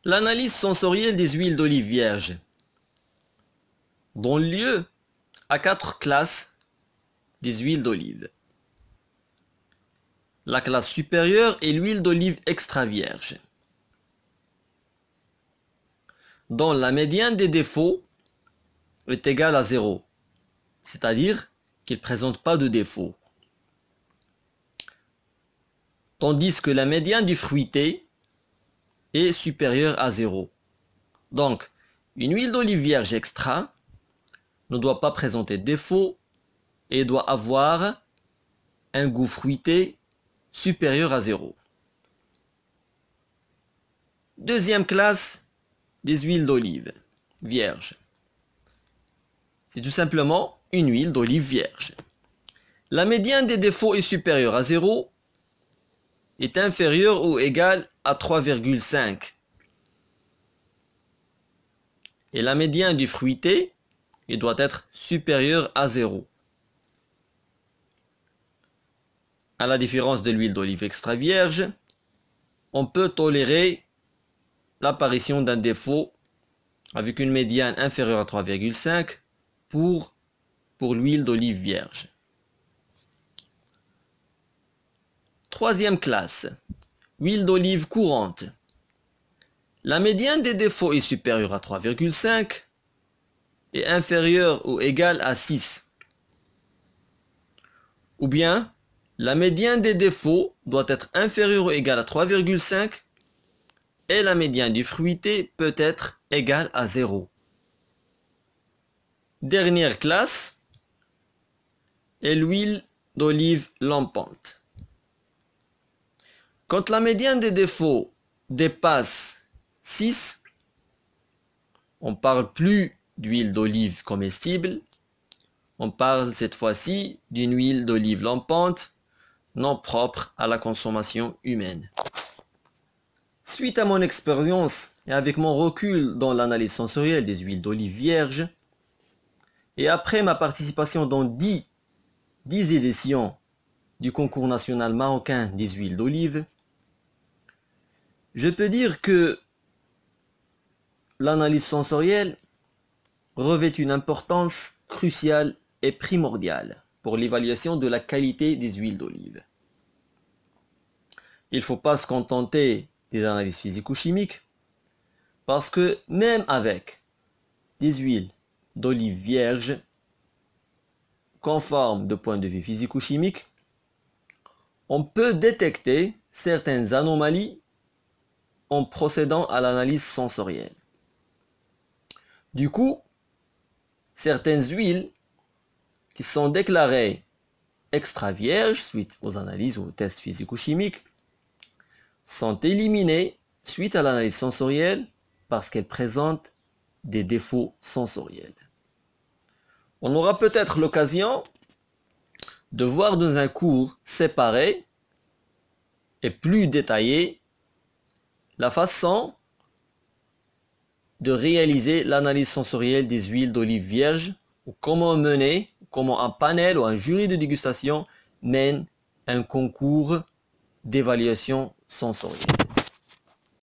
L'analyse sensorielle des huiles d'olive vierges donne lieu à 4 classes des huiles d'olive. La classe supérieure est l'huile d'olive extra vierge, dont la médiane des défauts est égale à 0, c'est-à-dire qu'il ne présente pas de défaut. Tandis que la médiane du fruité est supérieure à 0. Donc, une huile d'olive vierge extra ne doit pas présenter de défaut et doit avoir un goût fruité supérieur à 0. Deuxième classe des huiles d'olive vierges. C'est tout simplement une huile d'olive vierge. La médiane des défauts est supérieure à 0, est inférieure ou égale à 3,5. Et la médiane du fruité, il doit être supérieure à 0. À la différence de l'huile d'olive extra vierge, on peut tolérer l'apparition d'un défaut avec une médiane inférieure à 3,5 pour l'huile d'olive vierge. Troisième classe, huile d'olive courante. La médiane des défauts est supérieure à 3,5 et inférieure ou égale à 6. Ou bien, la médiane des défauts doit être inférieure ou égale à 3,5 et la médiane du fruité peut être égale à 0. Dernière classe est l'huile d'olive lampante. Quand la médiane des défauts dépasse 6, on ne parle plus d'huile d'olive comestible, on parle cette fois-ci d'une huile d'olive lampante non propre à la consommation humaine. Suite à mon expérience et avec mon recul dans l'analyse sensorielle des huiles d'olive vierges, et après ma participation dans 10 éditions du concours national marocain des huiles d'olive, je peux dire que l'analyse sensorielle revêt une importance cruciale et primordiale pour l'évaluation de la qualité des huiles d'olive. Il ne faut pas se contenter des analyses physico-chimiques, parce que même avec des huiles d'olive vierges conformes de point de vue physico-chimique, on peut détecter certaines anomalies en procédant à l'analyse sensorielle. Du coup, certaines huiles qui sont déclarées extra vierges suite aux analyses ou aux tests physico-chimiques sont éliminées suite à l'analyse sensorielle parce qu'elles présentent des défauts sensoriels. On aura peut-être l'occasion de voir dans un cours séparé et plus détaillé la façon de réaliser l'analyse sensorielle des huiles d'olive vierges ou comment un panel ou un jury de dégustation mène un concours d'évaluation sensorielle.